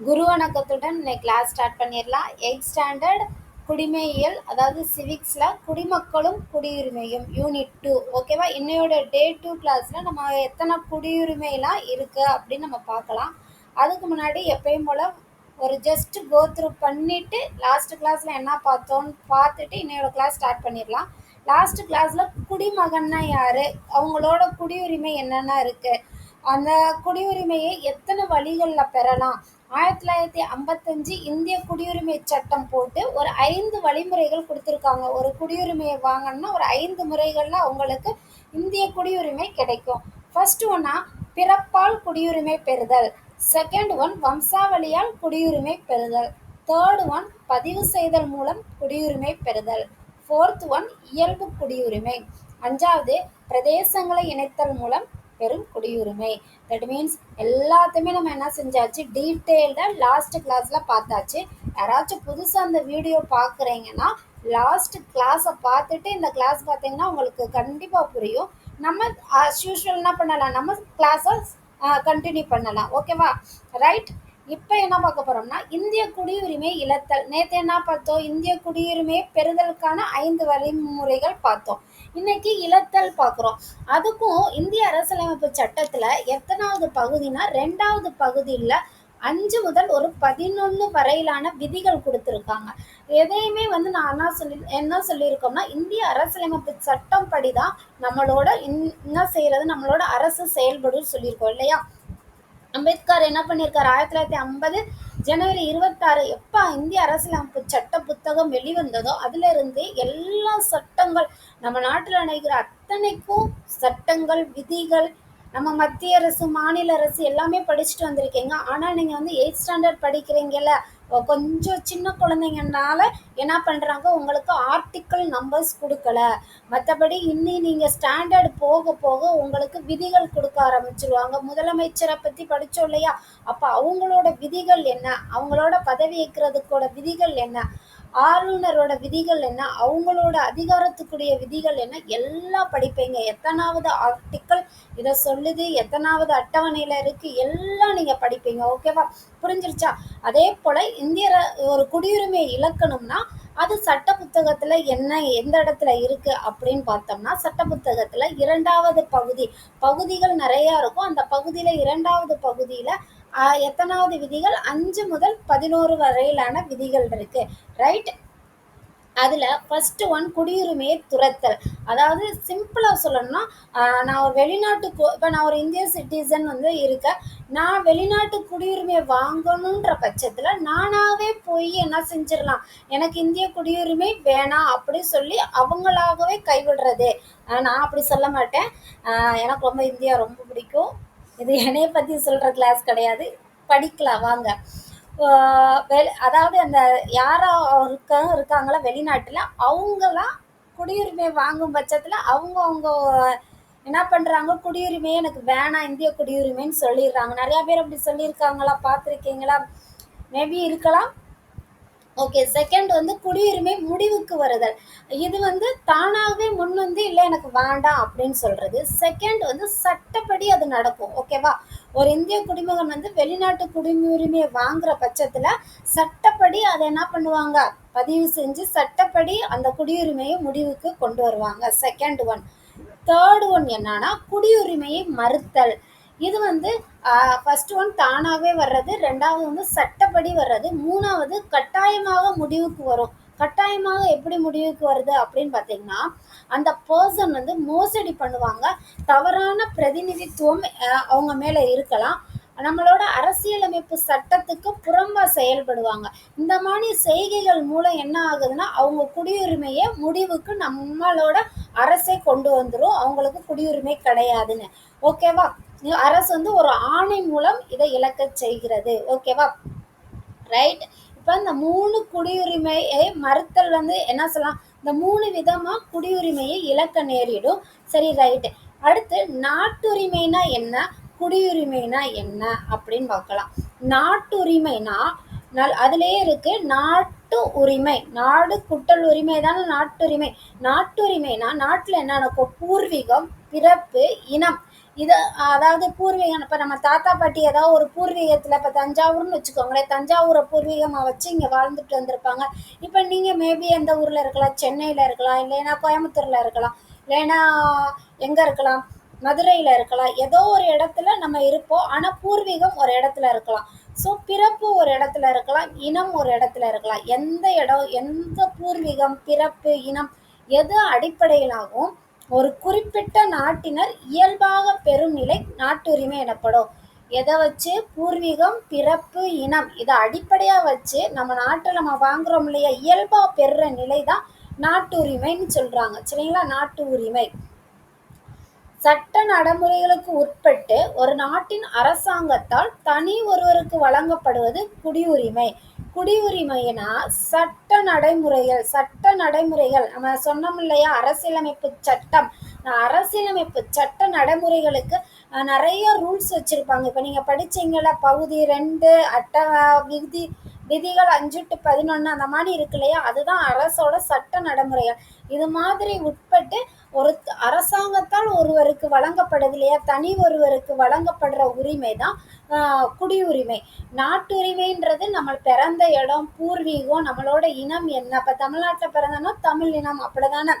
குரு வணக்கத்துடன் இன்னைக்கு class start பண்ணிடலாம். 8th ஸ்டாண்டர்ட் குடிமையியல், அதாவது சிவிக்ஸில் குடிமக்களும் குடியுரிமையும் யூனிட் 2. ஓகேவா? இன்னையோட டே 2 கிளாஸில் நம்ம எத்தனை குடியுரிமைலாம் இருக்குது அப்படின்னு நம்ம பார்க்கலாம். அதுக்கு முன்னாடி எப்பயும் போல் ஒரு ஜஸ்ட் கோ த்ரூ பண்ணிவிட்டு லாஸ்ட் கிளாஸில் என்ன பார்த்தோன்னு பார்த்துட்டு இன்னையோட கிளாஸ் ஸ்டார்ட் பண்ணிடலாம். லாஸ்ட் கிளாஸில் குடிமகன்னா யார், அவங்களோட குடியுரிமை என்னென்ன இருக்குது, அந்த குடியுரிமையை எத்தனை வழிகளில் பெறலாம், 1955 இந்திய குடியுரிமை சட்டம் போட்டு ஒரு 5 வழிமுறைகள் கொடுத்துருக்காங்க. ஒரு குடியுரிமையை வாங்கணும்னா ஒரு 5 முறைகளில் அவங்களுக்கு இந்திய குடியுரிமை கிடைக்கும். ஃபர்ஸ்ட் ஒன்னா பிறப்பால் குடியுரிமை பெறுதல், செகண்ட் ஒன் வம்சாவளியால் குடியுரிமை பெறுதல், தேர்ட் ஒன் பதிவு செய்தல் மூலம் குடியுரிமை பெறுதல், ஃபோர்த் ஒன் இயல்பு குடியுரிமை, அஞ்சாவது பிரதேசங்களை இணைத்தல் மூலம் பெரும் குடியுரிமை. தட் மீன்ஸ் எல்லாத்தையுமே நம்ம என்ன செஞ்சாச்சு, டீட்டெயில்டாக லாஸ்ட் கிளாஸில் பார்த்தாச்சு. யாராச்சும் புதுசாக அந்த வீடியோ பார்க்குறீங்கன்னா லாஸ்ட் கிளாஸை பார்த்துட்டு இந்த கிளாஸ் பார்த்தீங்கன்னா உங்களுக்கு கண்டிப்பாக புரியும். நம்ம ஆஸ் யூஷுவல் என்ன பண்ணலாம், நம்ம கிளாஸை கண்டினியூ பண்ணலாம். ஓகேவா? ரைட். இப்போ என்ன பார்க்க போகிறோம்னா இந்திய குடியுரிமை இழத்தல். நேற்று என்ன பார்த்தோம், இந்திய குடியுரிமையை பெறுதலுக்கான 5 வழிமுறைகள் பார்த்தோம். இன்னைக்கு இழத்தல் பார்க்குறோம். அதுக்கும் இந்திய அரசியலமைப்பு சட்டத்தில் எத்தனாவது பகுதினா 2வது பகுதியில் 5 முதல் ஒரு 11 வரையிலான விதிகள் கொடுத்துருக்காங்க. எதையுமே நான் என்ன சொல்லியிருக்கோம்னா இந்திய அரசியலமைப்பு சட்டம் படி தான் நம்மளோட என்ன செய்கிறது, நம்மளோட அரசு செயல்படும் சொல்லியிருக்கோம் இல்லையா? அம்பேத்கர் என்ன பண்ணியிருக்காரு, 1950 ஜனவரி 26 எப்போ இந்திய அரசியலமைப்பு சட்ட புத்தகம் வெளிவந்ததோ அதிலிருந்து எல்லா சட்டங்கள், நம்ம நாட்டில் நினைக்கிற அத்தனைக்கும் சட்டங்கள், விதிகள், நம்ம மத்திய அரசு, மாநில அரசு எல்லாமே படிச்சுட்டு வந்திருக்கீங்க. ஆனால் நீங்கள் 8th ஸ்டாண்டர்ட் படிக்கிறீங்கல்ல, கொஞ்சம் சின்ன குழந்தைங்கனால என்ன பண்ணுறாங்க, உங்களுக்கு ஆர்டிக்கிள் நம்பர்ஸ் கொடுக்கல. மற்றபடி இன்னி நீங்கள் ஸ்டாண்டர்ட் போக போக உங்களுக்கு விதிகள் கொடுக்க ஆரம்பிச்சிருவாங்க. முதலமைச்சரை பற்றி படித்தோம் இல்லையா, அப்போ அவங்களோட விதிகள் என்ன, அவங்களோட பதவி ஏற்கிறதுக்கோட விதிகள் என்ன, ஆளுநரோட விதிகள் என்ன, அவங்களோட அதிகாரத்துக்குரிய விதிகள் என்ன, எல்லாம் படிப்பீங்க. எத்தனாவது ஆர்டிக்கல் இதை சொல்லுது, எத்தனாவது அட்டவணையில் இருக்குது, எல்லாம் நீங்கள் படிப்பீங்க. ஓகேவா? புரிஞ்சிருச்சா? அதே போல் ஒரு குடியுரிமையை இழக்கணும்னா அது சட்ட புத்தகத்தில் என்ன, எந்த இடத்துல இருக்குது அப்படின்னு பார்த்தோம்னா, சட்ட புத்தகத்தில் 2வது பகுதிகள் நிறையா இருக்கும். அந்த பகுதியில் 2வது பகுதியில் எத்தனாவது விதிகள், 5 முதல் 11 வரையிலான விதிகள் இருக்குது. ரைட். அதில் ஃபஸ்ட்டு ஒன் குடியுரிமையை துரத்தல். அதாவது சிம்பிளாக சொல்லணும்னா, நான் ஒரு வெளிநாட்டுக்கு, இப்போ நான் ஒரு இந்திய சிட்டிசன் இருக்கேன், நான் வெளிநாட்டு குடியுரிமையை வாங்கணுன்ற பட்சத்தில் நானாகவே போய் என்ன செஞ்சிடலாம், எனக்கு இந்திய குடியுரிமை வேணாம் அப்படி சொல்லி அவங்களாகவே கைவிடுறது. நான் அப்படி சொல்ல மாட்டேன். எனக்கு ரொம்ப இந்தியா ரொம்ப பிடிக்கும். இது என்னைய பற்றி சொல்கிற கிளாஸ் கிடையாது, படிக்கலாம் வாங்க. அதாவது அந்த யாரோ இருக்காங்களா வெளிநாட்டில், அவங்களாம் குடியுரிமை வாங்கும் பட்சத்தில் அவங்க என்ன பண்ணுறாங்க, குடியுரிமையை எனக்கு வேணாம் இந்திய குடியுரிமைன்னு சொல்லிடுறாங்க. நிறையா பேர் அப்படி சொல்லியிருக்காங்களா, பார்த்துருக்கீங்களா? மேபி இருக்கலாம். ஓகே. செகண்ட் குடியுரிமை முடிவுக்கு வருதல். இது தானாகவே முன் இல்லை எனக்கு வேண்டாம் அப்படின்னு சொல்கிறது. செகண்ட் சட்டப்படி அது நடக்கும். ஓகேவா? ஒரு இந்திய குடிமகன் வெளிநாட்டு குடியுரிமையை வாங்குற பட்சத்தில் சட்டப்படி அதை என்ன பண்ணுவாங்க, பதிவு செஞ்சு சட்டப்படி அந்த குடியுரிமையை முடிவுக்கு கொண்டு வருவாங்க. Second one. தேர்ட் ஒன் என்னன்னா குடியுரிமையை மறுத்தல். இது ஃபர்ஸ்ட் ஒன் தானாகவே வர்றது, 2வது சட்டப்படி வர்றது, 3வது கட்டாயமாக முடிவுக்கு வரும். கட்டாயமாக எப்படி முடிவுக்கு வருது அப்படின்னு பார்த்தீங்கன்னா, அந்த பர்சன் மோசடி பண்ணுவாங்க, தவறான பிரதிநிதித்துவம் அவங்க மேலே இருக்கலாம், நம்மளோட அரசியலமைப்பு சட்டத்துக்கு புறம்பா செயல்படுவாங்க. இந்த மாதிரி செய்கைகள் மூலம் என்ன ஆகுதுன்னா அவங்க குடியுரிமையை முடிவுக்கு நம்மளோட அரசை கொண்டு வந்துடும், அவங்களுக்கு குடியுரிமை கிடையாதுன்னு. ஓகேவா? அரசு ஒரு ஆணை மூலம் இதை இழக்க செய்கிறது. ஓகேவா? ரைட். இப்போ இந்த 3 குடியுரிமையை மறுத்தல் என்ன சொல்லலாம், இந்த 3 விதமாக குடியுரிமையை இழக்க நேரிடும். சரி, ரைட்டு. அடுத்து நாட்டுரிமைனா என்ன, குடியுரிமைனா என்ன அப்படின்னு பார்க்கலாம். நாட்டுரிமைனா அதுலேயே இருக்கு நாட்டு உரிமை, நாடு குட்டல் உரிமை தானே நாட்டுரிமை. நாட்டுரிமைனா நாட்டில் என்ன நடக்கும், பூர்வீகம், பிறப்பு, இனம், இது அதாவது பூர்வீகம். இப்போ நம்ம தாத்தா பாட்டி ஏதாவது ஒரு பூர்வீகத்தில், இப்போ தஞ்சாவூர்னு வச்சுக்கோங்களேன், தஞ்சாவூரை பூர்வீகமாக வச்சு இங்கே வாழ்ந்துட்டு வந்திருப்பாங்க. இப்போ நீங்கள் மேபி எந்த ஊரில் இருக்கலாம், சென்னையில் இருக்கலாம், இல்லைன்னா கோயம்புத்தூரில் இருக்கலாம், இல்லைன்னா எங்கே இருக்கலாம், மதுரையில் இருக்கலாம். ஏதோ ஒரு இடத்துல நம்ம இருப்போம். ஆனால் பூர்வீகம் ஒரு இடத்துல இருக்கலாம். ஸோ பிறப்பு ஒரு இடத்துல இருக்கலாம், இனம் ஒரு இடத்துல இருக்கலாம். எந்த இடம், எந்த பூர்வீகம், பிறப்பு, இனம் எது அடிப்படையிலாகவும் ஒரு குறிப்பிட்ட நாட்டினர் இயல்பாக பெறும் நிலை நாட்டுரிமை எனப்படும். எதை வச்சு? பூர்வீகம், பிறப்பு, இனம் இதை அடிப்படையா வச்சு நம்ம நாட்டில் நம்ம வாங்குறோம் இல்லையா, இயல்பா பெறுற நிலை தான் நாட்டுரிமைன்னு சொல்றாங்க. சரிங்களா? நாட்டு உரிமை சட்ட நடைமுறைகளுக்கு உட்பட்டு ஒரு நாட்டின் அரசாங்கத்தால் தனி ஒருவருக்கு வழங்கப்படுவது குடியுரிமை. குடியுரிமைனா சட்ட நடைமுறைகள் நம்ம சொன்னோம் இல்லையா, அரசியலமைப்பு சட்டம். அரசியலமைப்பு சட்ட நடைமுறைகளுக்கு நிறைய ரூல்ஸ் வச்சிருப்பாங்க. இப்போ நீங்க படிச்சீங்கல்ல, பகுதி 2 விதி விதிகள் 5-11 அந்த மாதிரி இருக்கு இல்லையா, அதுதான் அரசோட சட்ட நடைமுறைகள். இது மாதிரி உட்பட்டு ஒரு அரசாங்கத்தால் ஒருவருக்கு வழங்கப்படுது இல்லையா, தனி ஒருவருக்கு வழங்கப்படுற உரிமை தான் குடியுரிமை. நாட்டுரிமைன்றது நம்ம பிறந்த இடம், பூர்வீகம், நம்மளோட இனம் என்ன. இப்போ தமிழ்நாட்டில் பிறந்தோம்னா தமிழ் இனம், அப்படிதானே.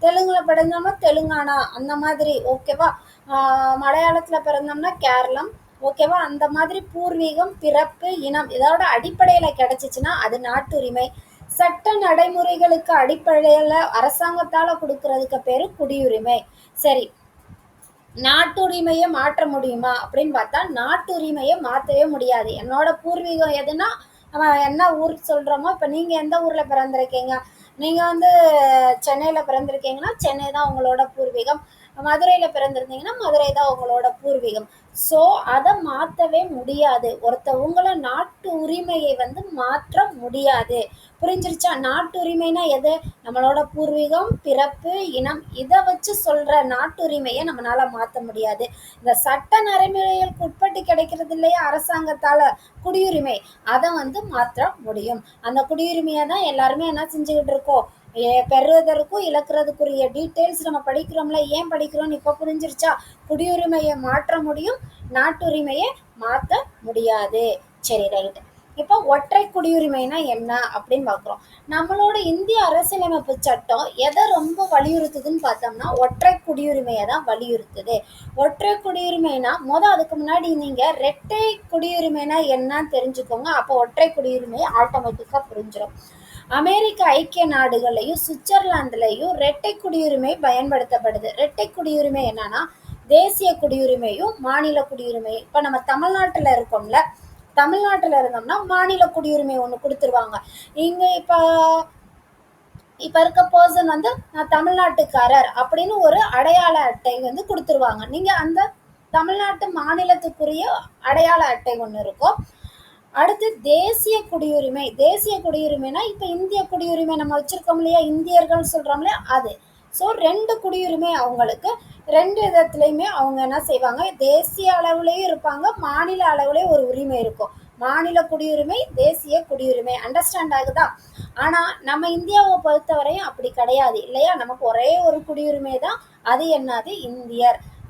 தெலுங்குல பிறந்தோம்னா தெலுங்கானா, அந்த மாதிரி. ஓகேவா? மலையாளத்தில் பிறந்தோம்னா கேரளம். ஓகேவா? அந்த மாதிரி பூர்வீகம், பிறப்பு, இனம் இதோட அடிப்படையில் கிடைச்சிச்சுன்னா அது நாட்டுரிமை. சட்ட நடைமுறைகளுக்கு அடிப்படையில் அரசாங்கத்தால் கொடுக்கறதுக்கு பேர் குடியுரிமை. சரி, நாட்டுரிமையை மாற்ற முடியுமா அப்படின்னு பார்த்தா, நாட்டுரிமையை மாற்றவே முடியாது. என்னோட பூர்வீகம் எதுனா நம்ம என்ன ஊர் சொல்கிறோமோ, இப்போ நீங்கள் எந்த ஊரில் பிறந்திருக்கீங்க, நீங்கள் வந்து சென்னையில் பிறந்திருக்கீங்கன்னா சென்னை தான் உங்களோட பூர்வீகம், மதுரையில் பிறந்திருந்தீங்கன்னா மதுரை தான் உங்களோட பூர்வீகம். ஸோ அதை மாற்றவே முடியாது. ஒருத்தவங்கள நாட்டு உரிமையை வந்து மாற்ற முடியாது. புரிஞ்சிருச்சா? நாட்டு உரிமைனா எது? நம்மளோட பூர்வீகம், பிறப்பு, இனம் இதை வச்சு சொல்கிற நாட்டுரிமையை நம்மளால் மாற்ற முடியாது. இந்த சட்ட நடைமுறைகளுக்கு உட்பட்டு கிடைக்கிறது இல்லையா அரசாங்கத்தால் குடியுரிமை, அதை வந்து மாற்ற முடியும். அந்த குடியுரிமையை தான் எல்லாருமே என்ன செஞ்சுக்கிட்டு இருக்கோம், பெறுவதற்கும் இழக்கிறதுக்குரிய டீட்டெயில்ஸ் நம்ம படிக்கிறோம்ல. ஏன் படிக்கிறோம்னு இப்போ புரிஞ்சிருச்சா? குடியுரிமையை மாற்ற முடியும், நாட்டுரிமையை மாற்ற முடியாது. சரி, ரைட். இப்போ ஒற்றை குடியுரிமைனா என்ன அப்படின்னு பார்க்குறோம். நம்மளோட இந்திய அரசியலமைப்பு சட்டம் எதை ரொம்ப வலியுறுத்துதுன்னு பார்த்தோம்னா ஒற்றை குடியுரிமையை தான் வலியுறுத்துது. ஒற்றை குடியுரிமைனா அதுக்கு முன்னாடி நீங்கள் இரட்டை குடியுரிமைனா என்னன்னு தெரிஞ்சுக்கோங்க. அப்போ ஒற்றை குடியுரிமையை ஆட்டோமேட்டிக்காக புரிஞ்சிடும். அமெரிக்க ஐக்கிய நாடுகள்லையும் சுவிட்சர்லாந்துலையும் இரட்டை குடியுரிமை பயன்படுத்தப்படுது. இரட்டை குடியுரிமை என்னன்னா தேசிய குடியுரிமையும் மாநில குடியுரிமையும். இப்போ நம்ம தமிழ்நாட்டில் இருக்கோம்ல, தமிழ்நாட்டில் இருந்தோம்னா மாநில குடியுரிமை ஒன்று கொடுத்துருவாங்க. இங்கே இப்போ இருக்க பர்சன் வந்து நான் தமிழ்நாட்டுக்காரர் அப்படின்னு ஒரு அடையாள அட்டை வந்து கொடுத்துருவாங்க. நீங்கள் அந்த தமிழ்நாட்டு மாநிலத்துக்குரிய அடையாள அட்டை ஒன்று இருக்கும். அடுத்து தேசிய குடியுரிமை. தேசிய குடியுரிமைனா இப்போ இந்திய குடியுரிமை நம்ம வச்சிருக்கோம் இல்லையா, இந்தியர்கள் சொல்கிறோம் இல்லையா, அது. ஸோ 2 குடியுரிமை அவங்களுக்கு. 2 விதத்துலையுமே அவங்க என்ன செய்வாங்க, தேசிய அளவுலேயும் இருப்பாங்க, மாநில அளவுலேயும் ஒரு உரிமை இருக்கும். மாநில குடியுரிமை, தேசிய குடியுரிமை. அண்டர்ஸ்டாண்ட் ஆகுதா? ஆனால் நம்ம இந்தியாவை பொறுத்தவரையும் அப்படி கிடையாது இல்லையா. நமக்கு ஒரே ஒரு குடியுரிமை தான். அது என்னது?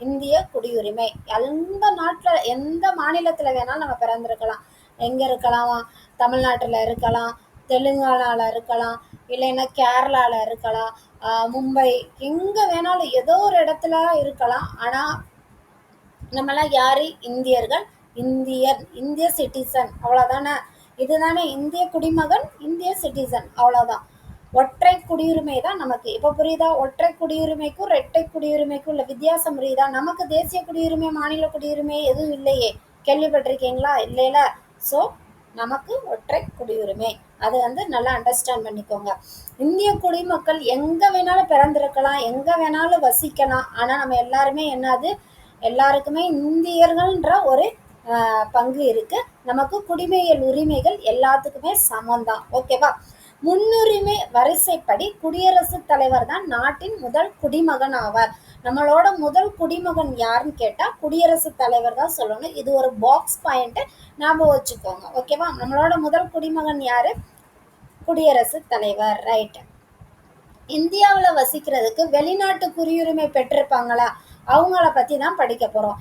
இந்திய குடியுரிமை. எந்த நாட்டில் எந்த மாநிலத்தில் வேணாலும் நம்ம பிறந்திருக்கலாம். எங்கே இருக்கலாம்? தமிழ்நாட்டில் இருக்கலாம், தெலுங்கானாவில் இருக்கலாம், இல்லைன்னா கேரளாவில் இருக்கலாம், மும்பை, எங்கே வேணாலும் ஏதோ ஒரு இடத்துல இருக்கலாம். ஆனால் நம்மளாம் யார்? இந்தியர்கள், இந்திய சிட்டிசன், அவ்வளோதானே. இதுதானே இந்திய குடிமகன், இந்திய சிட்டிசன், அவ்வளோதான். ஒற்றை குடியுரிமை தான் நமக்கு. இப்போ புரியுதா? ஒற்றை குடியுரிமைக்கும் இரட்டை குடியுரிமைக்கும் உள்ள வித்தியாசம் புரியுதா? நமக்கு தேசிய குடியுரிமை, மாநில குடியுரிமை எதுவும் இல்லையே. கேள்விப்பட்டிருக்கீங்களா? இல்லைல. ஸோ நமக்கு ஒற்றை குடியுரிமை. அது வந்து நல்லா அண்டர்ஸ்டாண்ட் பண்ணிக்கோங்க. இந்திய குடிமக்கள் எங்கே வேணாலும் பிறந்திருக்கலாம், எங்கே வேணாலும் வசிக்கலாம். ஆனால் நம்ம எல்லாருமே என்னது, எல்லாருக்குமே இந்தியர்கள்ன்ற ஒரு பங்கு இருக்கு. நமக்கு குடிமையியல் உரிமைகள் எல்லாத்துக்குமே சமம்தான். ஓகேவா? முன்னுரிமை வரிசைப்படி குடியரசுத் தலைவர் தான் நாட்டின் முதல் குடிமகன் ஆவார். நம்மளோட முதல் குடிமகன் யாருன்னு கேட்டால் குடியரசுத் தலைவர் தான் சொல்லணும். இது ஒரு பாக்ஸ் பாயிண்ட், ஞாபகம் வச்சுக்கோங்க. ஓகேவா? நம்மளோட முதல் குடிமகன் யாரு? குடியரசுத் தலைவர். ரைட். இந்தியாவில் வசிக்கிறதுக்கு வெளிநாட்டு குடியுரிமை பெற்றிருப்பாங்களா? அவங்கள பற்றி தான் படிக்க போகிறோம்.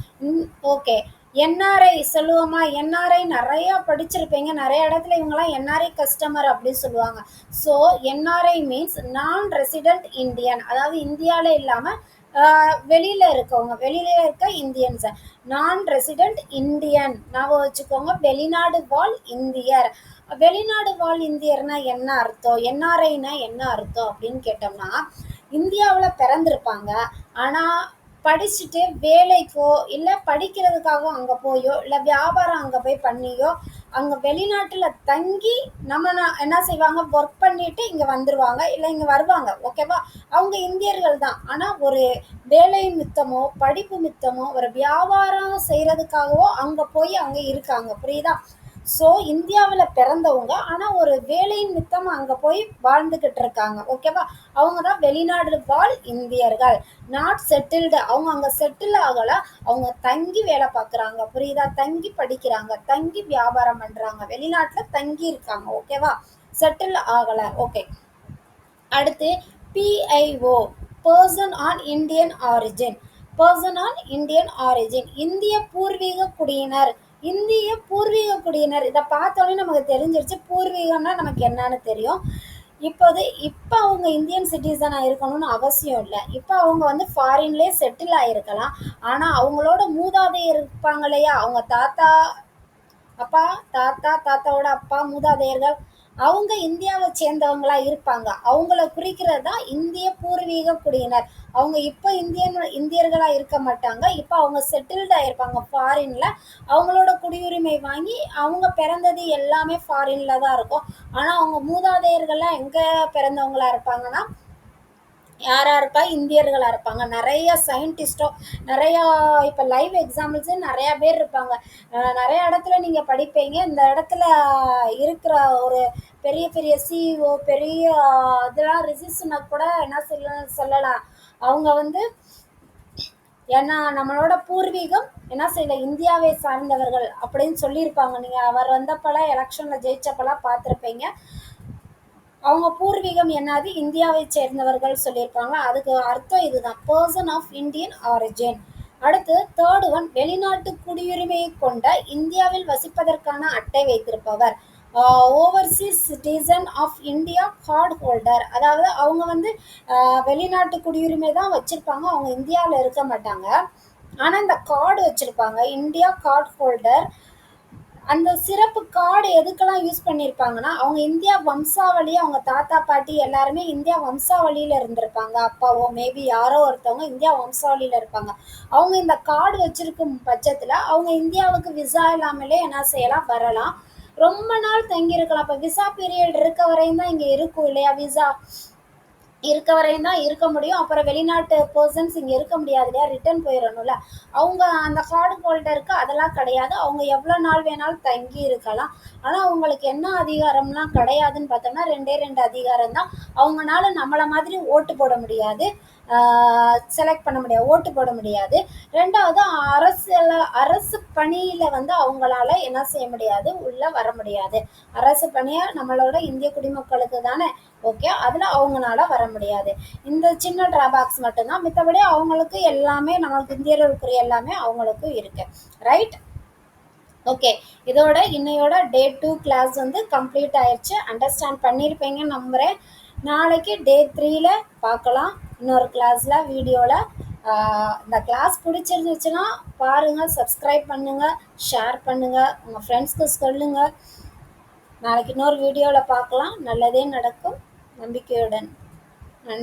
ஓகே. என்ஆர்ஐ சொல்லுவோமா? என்ஆர்ஐ நிறையா படிச்சிருப்பீங்க. நிறைய இடத்துல இவங்கெல்லாம் என்ஆர்ஐ கஸ்டமர் அப்படி சொல்லுவாங்க. ஸோ என்ஆர்ஐ மீன்ஸ் நான் ரெசிடென்ட் இந்தியன், அதாவது இந்தியாவில் இல்லாமல் வெளியில் இருக்கவங்க, வெளியில் இருக்க இந்தியன்ஸை நான் ரெசிடென்ட் இந்தியன் ஞாபகம் வச்சுக்கோங்க. வெளிநாடு வாழ் இந்தியர். வெளிநாடு வாழ் இந்தியர்னா என்ன அர்த்தம்? என்ஆர்ஐனா என்ன அர்த்தம் அப்படின்னு கேட்டோம்னா, இந்தியாவில் பிறந்திருப்பாங்க, ஆனால் படிச்சுட்டு வேலைக்கோ இல்லை படிக்கிறதுக்காக அங்கே போயோ இல்லை வியாபாரம் அங்கே போய் பண்ணியோ அங்கே வெளிநாட்டில் தங்கி என்ன செய்வாங்க, ஒர்க் பண்ணிட்டு இங்கே வந்துடுவாங்க, இல்லை இங்கே வருவாங்க. ஓகேவா? அவங்க இந்தியர்கள் தான். ஆனால் ஒரு வேலை மித்தமோ படிப்பு மித்தமோ ஒரு வியாபாரம் செய்கிறதுக்காகவோ அங்கே போய் அங்கே இருக்காங்க. புரியுதா? ஸோ இந்தியாவில் பிறந்தவங்க ஆனால் ஒரு வேலையின் மித்தம் அங்கே போய் வாழ்ந்துக்கிட்டு இருக்காங்க. ஓகேவா? அவங்க தான் வெளிநாடு வாழ் இந்தியர்கள். நாட் செட்டில்டு, அவங்க அங்கே செட்டில் ஆகலை, அவங்க தங்கி வேலை பார்க்குறாங்க. புரியுதா? தங்கி படிக்கிறாங்க, தங்கி வியாபாரம் பண்ணுறாங்க, வெளிநாட்டில் தங்கி இருக்காங்க. ஓகேவா? செட்டில் ஆகலை. ஓகே. அடுத்து BIO, person on Indian origin. Person on Indian origin, இந்திய பூர்வீக குடியினர். இந்திய பூர்வீக குடியினர், இதை பார்த்தோன்னே நமக்கு தெரிஞ்சிருச்சு பூர்வீகம்னா நமக்கு என்னன்னு தெரியும். இப்போ அவங்க இந்தியன் சிட்டிசனாக இருக்கணும்னு அவசியம் இல்லை. இப்போ அவங்க ஃபாரின்லேயே செட்டில் ஆகிருக்கலாம். ஆனால் அவங்களோட மூதாதையர் இருப்பாங்க இல்லையா, அவங்க தாத்தாவோட அப்பா மூதாதையர்கள், அவங்க இந்தியாவை சேர்ந்தவங்களா இருப்பாங்க. அவங்கள குறிக்கிறது தான் இந்திய பூர்வீக குடியினர். அவங்க இப்போ இந்தியர்களா இருக்க மாட்டாங்க. இப்போ அவங்க செட்டில்டு ஆயிருப்பாங்க ஃபாரின்ல. அவங்களோட குடியுரிமை வாங்கி அவங்க பிறந்தது எல்லாமே ஃபாரின்ல தான் இருக்கும். ஆனால் அவங்க மூதாதையர்கள்லாம் எங்கே பிறந்தவங்களா இருப்பாங்கன்னா யாராக இருப்பா? இந்தியர்களாக இருப்பாங்க. நிறைய சயின்டிஸ்ட்டோ, நிறையா இப்போ லைவ் எக்ஸாம்பிள்ஸு நிறையா பேர் இருப்பாங்க. நிறைய இடத்துல நீங்கள் படிப்பீங்க. இந்த இடத்துல இருக்கிற ஒரு பெரிய பெரிய சிஇஓ, பெரிய இதெல்லாம் ரிசிஸ்ட்னா கூட என்ன சொல்லலாம், அவங்க ஏன்னா நம்மளோட பூர்வீகம் என்ன செய்யல, இந்தியாவை சார்ந்தவர்கள் அப்படின்னு சொல்லியிருப்பாங்க. நீங்கள் அவர் வந்தப்பெல்லாம் எலெக்ஷனில் ஜெயிச்சப்பெல்லாம் பார்த்துருப்பீங்க. அவங்க பூர்வீகம் என்னது, இந்தியாவை சேர்ந்தவர்கள் சொல்லியிருப்பாங்க. அதுக்கு அர்த்தம் இதுதான், பர்சன் ஆஃப் இந்தியன் ஆரிஜின். அடுத்து தேர்ட் ஒன், வெளிநாட்டு குடியுரிமையை கொண்ட இந்தியாவில் வசிப்பதற்கான அட்டை வைத்திருப்பவர். Overseas citizen of India card holder, அதாவது அவங்க வெளிநாட்டு குடியுரிமை தான் வச்சுருப்பாங்க, அவங்க இந்தியாவில் இருக்க மாட்டாங்க. ஆனால் இந்த கார்டு வச்சுருப்பாங்க, இந்தியா கார்டு ஹோல்டர். அந்த சிறப்பு கார்டு எதுக்கெல்லாம் யூஸ் பண்ணியிருப்பாங்கன்னா, அவங்க இந்தியா வம்சாவளி, அவங்க தாத்தா பாட்டி எல்லாருமே இந்தியா வம்சாவளியில் இருந்திருப்பாங்க. அப்பாவோ மேபி யாரோ ஒருத்தவங்க இந்தியா வம்சாவளியில் இருப்பாங்க. அவங்க இந்த கார்டு வச்சிருக்கும் பட்சத்தில் அவங்க இந்தியாவுக்கு விசா இல்லாமலே என்ன செய்யலாம், வரலாம். ரொம்ப நாள் தங்கியிருக்கலாம். இப்போ விசா பீரியட் இருக்க வரையும் தான் இங்கே இருக்கும் இல்லையா, விசா இருக்க வரையும் தான் இருக்க முடியும். அப்புறம் வெளிநாட்டு பர்சன்ஸ் இங்கே இருக்க முடியாது இல்லையா, ரிட்டர்ன் போயிடணும்ல. அவங்க அந்த கார்டு ஹோல்டருக்கு அதெல்லாம் கிடையாது. அவங்க எவ்வளோ நாள் வேணாலும் தங்கி இருக்கலாம். ஆனால் அவங்களுக்கு என்ன அதிகாரம்லாம் கிடையாதுன்னு பார்த்தோம்னா, 2 அதிகாரம் தான். அவங்களால நம்மளை மாதிரி ஓட்டு போட முடியாது, செலக்ட் பண்ண முடியாது, ஓட்டு போட முடியாது. ரெண்டாவது, அரசு பணியில் அவங்களால என்ன செய்ய முடியாது, உள்ளே வர முடியாது. அரசு பணியை நம்மளோட இந்திய குடிமக்களுக்கு தானே, ஓகே, அதில் அவங்களால வர முடியாது. இந்த சின்ன ட்ராபேக்ஸ் மட்டும்தான். மித்தபடி அவங்களுக்கு எல்லாமே, நம்மளுக்கு இந்தியர்களுக்குரிய எல்லாமே அவங்களுக்கும் இருக்கு. ரைட்? ஓகே. இதோட இன்னையோட டே 2 கிளாஸ் கம்ப்ளீட் ஆயிடுச்சு. அண்டர்ஸ்டாண்ட் பண்ணியிருப்பீங்கன்னு நம்புகிறேன். நாளைக்கு டே 3ல பார்க்கலாம், இன்னொரு கிளாஸில், வீடியோவில். இந்த கிளாஸ் பிடிச்சிருந்துச்சுன்னா பாருங்கள், சப்ஸ்கிரைப் பண்ணுங்கள், ஷேர் பண்ணுங்கள், உங்கள் ஃப்ரெண்ட்ஸ்க்கு சொல்லுங்கள். நாளைக்கு இன்னொரு வீடியோவில் பார்க்கலாம். நல்லதே நடக்கும் நம்பிக்கையுடன்.